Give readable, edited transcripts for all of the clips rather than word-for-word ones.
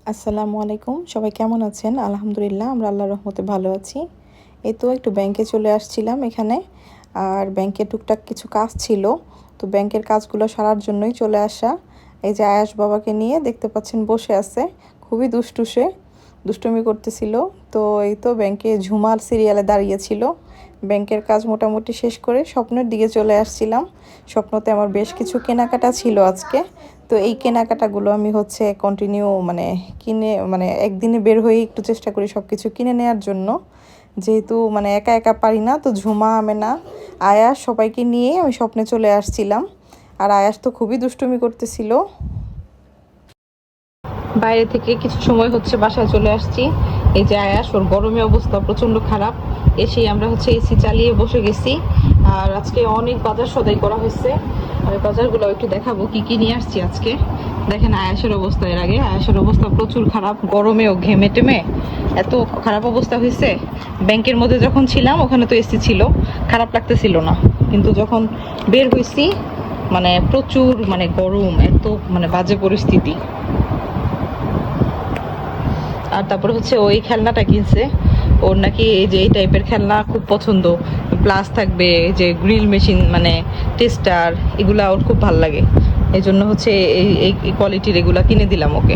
আসসালামু আলাইকুম, সবাই কেমন আছেন? আলহামদুলিল্লাহ, আমরা আল্লাহর রহমতে ভালো আছি। এই তো একটু ব্যাংকে চলে আসছিলাম এখানে। আর ব্যাংকে টুকটাক কিছু কাজ ছিল, তো ব্যাংকের কাজগুলো সারার জন্যই চলে আসা। এই যে আয়াস বাবাকে নিয়ে দেখতে পাচ্ছেন বসে আছে, খুবই দুষ্টুমি করতেছিল। তো এই তো ব্যাংকে ঝুমার সিরিয়ালে দাঁড়িয়েছিল। ব্যাংকের কাজ মোটামুটি শেষ করে স্বপ্নের দিকে চলে আসছিলাম। স্বপ্নতে আমার বেশ কিছু কেনাকাটা ছিল আজকে। তো এই কেনাকাটাগুলো আমি কন্টিনিউ একদিনে বের হয়ে একটু চেষ্টা করি সব কিছু কিনে নেওয়ার জন্য। যেহেতু একা একা পারি না, তো ঝুমা, আমেনা, আয়াস সবাইকে নিয়েই আমি স্বপ্নে চলে আসছিলাম। আর আয়াস তো খুবই দুষ্টুমি করতেছিল। বাইরে থেকে কিছু সময় বাসায় চলে আসছি। এই যে আয়াস, ওর গরমে অবস্থা প্রচন্ড খারাপ। এসেই আমরা এসি চালিয়ে বসে গেছি। আর আজকে অনেক বাজার সদাই করা হয়েছে। আমি বাজারগুলো একটু দেখাবো কি কি নিয়ে আসছি আজকে। দেখেন আয়াসের অবস্থা, এর আগে আয়াসের অবস্থা প্রচুর খারাপ, গরমেও ঘেমে টেমে এত খারাপ অবস্থা হয়েছে। ব্যাংকের মধ্যে যখন ছিলাম ওখানে তো এসি ছিল, খারাপ লাগতেছিল না, কিন্তু যখন বের হয়েছি প্রচুর গরম, এত বাজে পরিস্থিতি। আর তারপরে ওই খেলনাটা কিনছে, ওর নাকি এই যে এই টাইপের খেলনা খুব পছন্দ, প্লাস থাকবে যে গ্রিল মেশিন টেস্টার, এগুলা ওর খুব ভাল লাগে। এই জন্য এই কোয়ালিটির এগুলা কিনে দিলাম ওকে।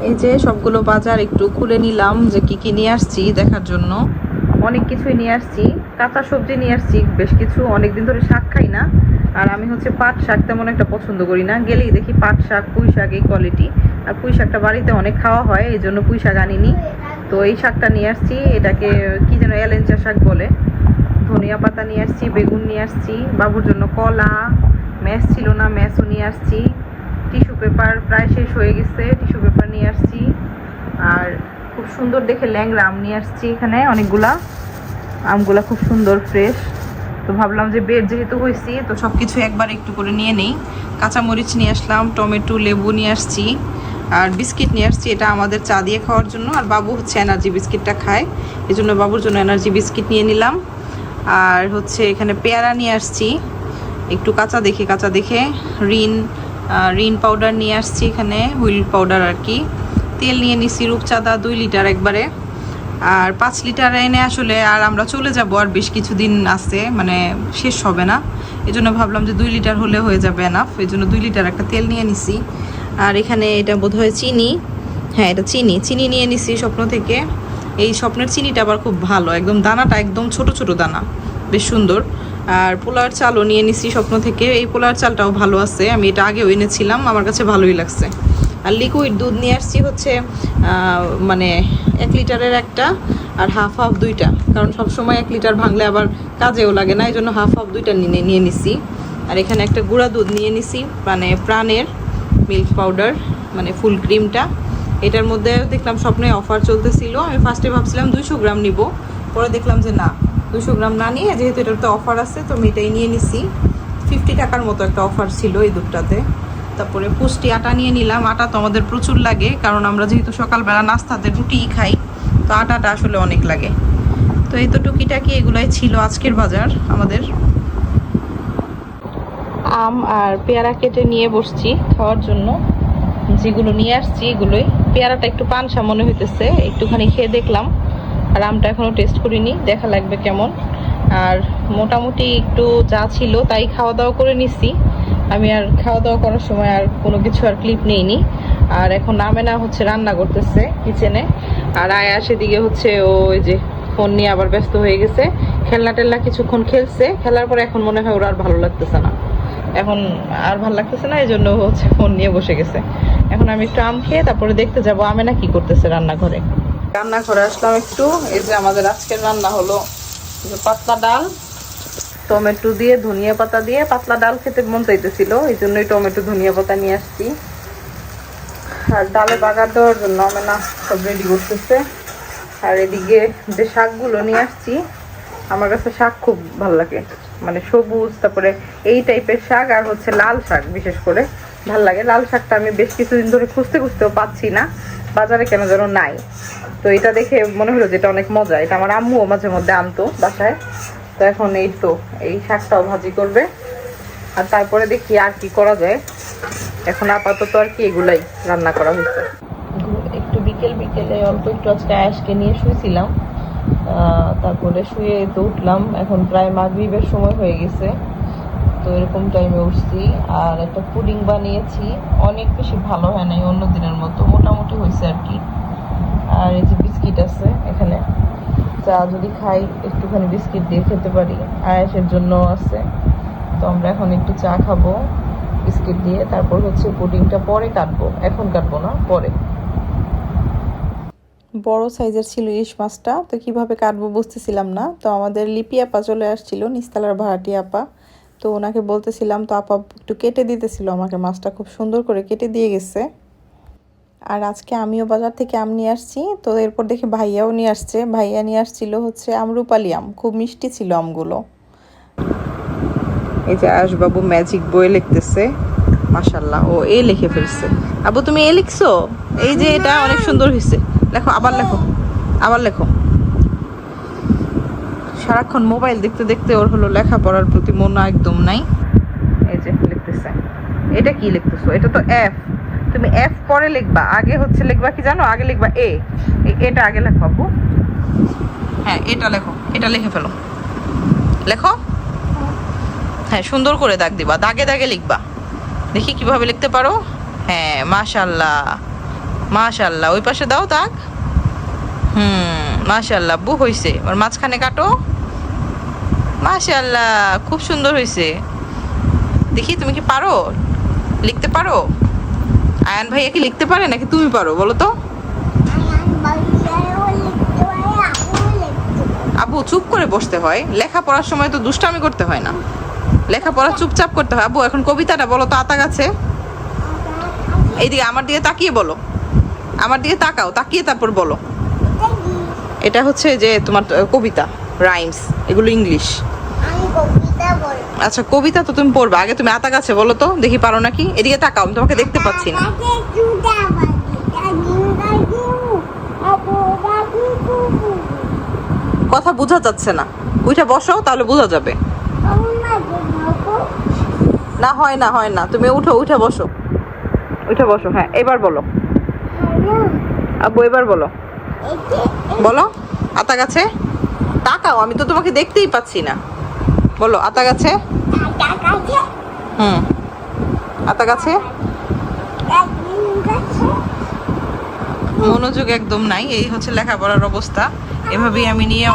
এই যে সবগুলো বাজার একটু খুলে নিলাম যে কি কি নিয়ে আসছি দেখার জন্য। অনেক কিছুই নিয়ে আসছি, কাঁচা সবজি নিয়ে আসছি বেশ কিছু, অনেকদিন ধরে শাক খাই না। আর আমি পাট শাক তেমন একটা পছন্দ করি না, গেলেই দেখি পাট শাক, পুঁই শাক এই কোয়ালিটি। আর পুঁই শাকটা বাড়িতে অনেক খাওয়া হয়, এই জন্য পুঁই শাক আনিনি। তো এই শাকটা নিয়ে আসছি, এটাকে কি যেন এলেঞ্চা শাক বলে। ধনিয়া পাতা নিয়ে আসছি, বেগুন নিয়ে আসছি, বাবুর জন্য কলা, ম্যাশ ছিল না, ম্যাশও নিয়ে আসছি। টিস্যু পেপার প্রায় শেষ হয়ে গেছে, টিস্যু পেপার নিয়ে আসছি। আর খুব সুন্দর দেখে ল্যাংড়া আম নিয়ে আসছি, এখানে অনেকগুলা আমগুলা খুব সুন্দর ফ্রেশ। তো ভাবলাম যে বের যেহেতু হয়েছি, তো সব কিছু একবার একটু করে নিয়ে নেই। কাঁচামরিচ নিয়ে আসলাম, টমেটো, লেবু নিয়ে আসছি। আর বিস্কিট নিয়ে আসছি, এটা আমাদের চা দিয়ে খাওয়ার জন্য। আর বাবু এনার্জি বিস্কিটটা খায়, এই জন্য বাবুর জন্য এনার্জি বিস্কিট নিয়ে নিলাম। আর এখানে পেয়ারা নিয়ে আসছি, একটু কাঁচা দেখে। রিন পাউডার নিয়ে আসছি, এখানে হুইল পাউডার আর কি। তেল নিয়ে নিছি রূপচাঁদা 2 লিটার একবারে। আর 5 লিটার এনে আসলে আর আমরা চলে যাব, আর বেশ কিছুদিন আছে, শেষ হবে না। এই জন্য ভাবলাম যে 2 লিটার হলে হয়ে যাবে এনাফ, এই জন্য 2 লিটার একটা তেল নিয়ে নিছি। আর এখানে এটা বোধহয় চিনি, হ্যাঁ এটা চিনি নিয়ে নিছি স্বপ্ন থেকে। এই স্বপ্নের চিনিটা আবার খুব ভালো, একদম দানাটা একদম ছোট ছোট দানা, বেশ সুন্দর। আর পোলার চালও নিয়ে নিছি স্বপ্ন থেকে, এই পোলার চালটাও ভালো আছে, আমি এটা আগেও এনেছিলাম, আমার কাছে ভালোই লাগছে। আর লিকুইড দুধ নিয়ে আসছি 1 লিটারের একটা, আর হাফ হাফ 2টা, কারণ সবসময় 1 লিটার ভাঙলে আবার কাজেও লাগে না, এই জন্য হাফ হাফ 2টা নিয়ে নিছি। আর এখানে একটা গুঁড়া দুধ নিয়ে নিছি, প্রাণের মিল্ক পাউডার, ফুল ক্রিমটা। এটার মধ্যে দেখলাম স্বপ্নে অফার চলতেছিল, আমি ফার্স্টে ভাবছিলাম 200 গ্রাম নিব, পরে দেখলাম যে না, 200 গ্রাম না নিয়ে, যেহেতু এটার তো অফার আছে, তো আমি এটাই নিয়ে নিছি। 50 টাকার মতো একটা অফার ছিল এই দুধটাতে। তারপরে পুষ্টি আটা নিয়ে নিলাম, আটা তো আমাদের প্রচুর লাগে, কারণ আমরা যেহেতু সকালবেলা নাস্তাতে রুটিই খাই, তো আটাটা আসলে অনেক লাগে। তো এই তো টুকিটাকি এগুলাই ছিল আজকের বাজার আমাদের। আম আর পেয়ারা কেটে নিয়ে বসছি খাওয়ার জন্য। যেগুলো নিয়ে আসছি এগুলোই। পেয়ারাটা একটু পানসা মনে হইতেছে, একটুখানি খেয়ে দেখলাম। আর আমটা এখনও টেস্ট করিনি, দেখা লাগবে কেমন। আর মোটামুটি একটু যা ছিল তাই খাওয়া দাওয়া করে নিচ্ছি। আমি আর খাওয়া দাওয়া করার সময় আর কোনো কিছু আর ক্লিপ নেইনি। আর এখন আমেনা রান্না করতেছে কিচেনে। আর আয়া সেদিকে ওই যে ফোন নিয়ে আবার ব্যস্ত হয়ে গেছে, খেলনা টেলনা কিছুক্ষণ খেলছে, খেলার পর এখন মনে হয় ওর আর ভালো লাগতেছে না, এখন আর ভালো লাগতেছে না, এই জন্য ফোন নিয়ে বসে গেছে। এখন আমি একটু আম খেয়ে তারপরে দেখতে যাবো আমেনা কি করতেছে রান্নাঘরে। রান্নাঘরে আসলাম একটু। এই যে আমাদের আজকের রান্না হলো পাতলা ডাল, টমেটো দিয়ে ধনিয়া পাতা দিয়ে। পাতলা ডাল খেতে মন চাইতেছিল, এই জন্যই টমেটো ধনিয়া পাতা নিয়ে আসছি। আর ডালে বাগার দেওয়ার জন্য আমেনা সব রেডি করতেছে। আর এদিকে যে শাকগুলো নিয়ে আসছি, আমার কাছে শাক খুব ভালো লাগে, সবুজ, তারপরে এই টাইপের শাক, আর লাল শাক বিশেষ করে ভাল লাগে। লাল শাকটা আমি বেশ কিছুদিন ধরে খুঁজতেও পাচ্ছি না, বাজারে কেন যেন নাই। তো এটা দেখে মনে হলো যে এটা অনেক মজা, এটা আমার আম্মুও মাঝে মধ্যে আনতো বাসায়। তো এখন এই শাকটাও ভাজি করবে। আর তারপরে দেখি আর কি করা যায়। এখন আপাতত আর কি এগুলাই রান্না করা হয়েছে। একটু বিকেলে অল্প একটু আজকে আয়েশকে নিয়ে শুয়েছিলাম, তারপরে শুয়ে তো উঠলাম, এখন প্রায় মাগরিবের সময় হয়ে গেছে, তো এরকম টাইমে উঠছি। আর একটা পুডিং বানিয়েছি, অনেক বেশি ভালো হয় নাই অন্য দিনের মতো, মোটামুটি হয়েছে আর কি। আর এই যে বিস্কিট আছে এখানে, চা যদি খাই একটুখানি বিস্কিট দিয়ে খেতে পারি, আয়েশের জন্য আছে। তো আমরা এখন একটু চা খাবো বিস্কিট দিয়ে, তারপর হচ্ছে পুডিংটা পরে কাটবো, এখন কাটবো না, পরে। বড় সাইজের ছিল ইলিশ মাছটা, তো কিভাবে কাটবো বুঝতেছিলাম না। তো আমাদের লিপি আপা চলে আসছিল, নিস্তালার ভাড়াটি আপা, তো ওনাকে বলতেছিলাম, তো আপা একটু কেটে দিতেছিল আমাকে, মাছটা খুব সুন্দর করে কেটে দিয়ে গেছে। আর আজকে আমিও বাজার থেকে আম নিয়ে আসছি, তো এরপর দেখি ভাইয়াও নিয়ে আসছে। ভাইয়া নিয়ে আসছিল হচ্ছে আমরুপালি আম, খুব মিষ্টি ছিল আমগুলো। এই যে আশবাবু ম্যাজিক বই লিখতেছে, মাশাআল্লাহ ও এ লিখে ফেলছে। আবু তুমি এ লিখছো? এই যে এটা অনেক সুন্দর হয়েছে, লেখো আবার লেখো, আবার লেখো। সারাক্ষণ মোবাইল দেখতে দেখতে ওর হলো লেখাপড়ার প্রতি মন একদম নাই। এই যে লিখতেছে, এটা কি লিখতেছো? এটা তো এফ, তুমি এফ পরে লিখবা, আগে হচ্ছে লিখবা কি জানো, আগে লিখবা এ, এটা আগে লেখো আপু। হ্যাঁ এটা লেখো, এটা লিখে ফেলো, লেখো। হ্যাঁ সুন্দর করে দাগ দিবা, দাগে দাগে লিখবা, দেখি কিভাবে লিখতে পারো। হ্যাঁ মাশাআল্লাহ মাশাআল্লাহ, ওই পাশে দাও দাগ। মাশাআল্লাহ বু হইছে। ওর মাঝখানে কাটো, মাশাআল্লাহ খুব সুন্দর হয়েছে। দেখি তুমি কি পারো, লিখতে পারো? আয়ান ভাইয়া কি লিখতে পারে নাকি তুমি পারো বলো তো? আবু চুপ করে বসতে হয়, লেখাপড়ার সময় তো দুষ্টামি করতে হয় না, লেখাপড়া চুপচাপ করতে হয়। আবু এখন কবিতাটা বলো তো, আতা গাছে। এইদিকে আমার দিকে তাকিয়ে বলো, আমার দিকে তাকাও, তাকিয়ে তারপর বলো। এটা হচ্ছে যে তোমার কবিতা, রাইমস, এগুলো ইংলিশ। আচ্ছা কবিতা তো তুমি পড়বা, আগে তুমি আতা গাছে বলো তো, দেখি পারো নাকি। এদিকে তাকাও, আমি তোমাকে দেখতে পাচ্ছি না। কথা বোঝা যাচ্ছে না, ওইটা বসো তাহলে বোঝা যাবে। না হয় না, হয় না, তুমি উঠো, উঠে বসো, উঠে বসো। হ্যাঁ এবার বলো আব্বু, এবার বলো, বলো আতা গাছে। তাকাও, আমি তো তোমাকে দেখতেই পাচ্ছি না, বলো আতা গাছে। আতা গাছে। মনোযোগ একদম নাই, এই হচ্ছে লেখাপড়ার অবস্থা। এভাবেই আমি নিয়ে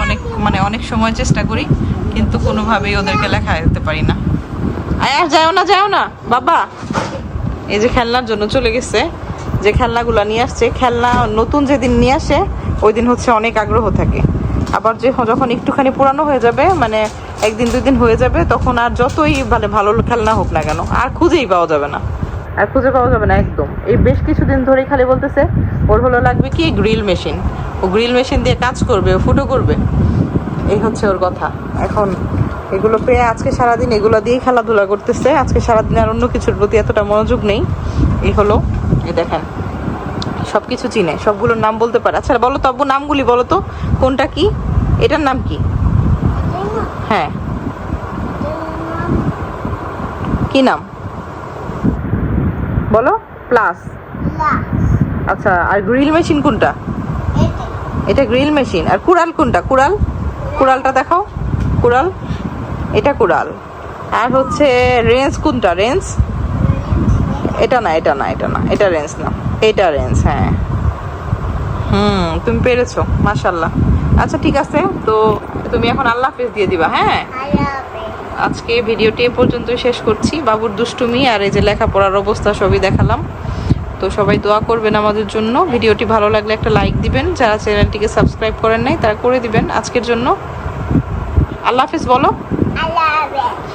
অনেক সময় চেষ্টা করি, কিন্তু কোনোভাবেই ওদেরকে লেখা দিতে পারি না। আয়াস যাও না, যাও না বাবা। এই যে খেলনার জন্য চলে গেছে, যে খেলনাগুলো নিয়ে আসছে, খেলনা নতুন যেদিন নিয়ে আসে ওই দিন হচ্ছে অনেক আগ্রহ থাকে। আবার যখন একটুখানি পুরানো হয়ে যাবে, মানে একদিন দুই দিন হয়ে যাবে, তখন আর যতই ভালো খেলনা হোক না কেন আর খুঁজেই পাওয়া যাবে না, আর খুঁজে পাওয়া যাবে না একদম। এই বেশ কিছুদিন ধরেই খালি বলতেছে ওর হলো লাগবে কি গ্রিল মেশিন, ও গ্রিল মেশিন দিয়ে কাজ করবে, ও ফুটো করবে, এই হচ্ছে ওর কথা। এখন এগুলো পেয়ে আজকে সারাদিন এগুলো দিয়েই খেলাধুলা করতেছে, আজকে সারাদিন আর অন্য কিছুর প্রতি এতটা মনোযোগ নেই। এই হলো, এই দেখেন সব কিছু চিনে, সবগুলোর নাম বলতে পারে। আচ্ছা বলো তো আব্বু, নামগুলি বলো তো, কোনটা কি, এটার নাম কি? হ্যাঁ কি নাম বলো? প্লাস। আচ্ছা আর গ্রিল মেশিন কোনটা? এটা গ্রিল মেশিন। আর কুড়াল কোনটা? কুড়াল, কুড়ালটা দেখাও, কুড়াল, এটা কুড়াল। আর হচ্ছে রেঞ্জ কোনটা? রেঞ্জ। এটা না, এটা না, এটা না, এটা রেঞ্জ না, এটা রেঞ্জ। হ্যাঁ তুমি পেরেছো, মাশাআল্লাহ। আচ্ছা ঠিক আছে, তো তুমি এখন আল্লাহ হাফেজ দিয়ে দিবা। হ্যাঁ আজকে ভিডিওটি এ পর্যন্তই শেষ করছি। বাবুর দুষ্টুমি আর এই যে লেখাপড়ার অবস্থা সবই দেখালাম। তো সবাই দোয়া করবেন আমাদের জন্য। ভিডিওটি ভালো লাগলে একটা লাইক দিবেন, যারা চ্যানেলটিকে সাবস্ক্রাইব করেন নাই তারা করে দিবেন। আজকের জন্য আল্লাহ হাফেজ বলো। আল্লাহ হাফেজ।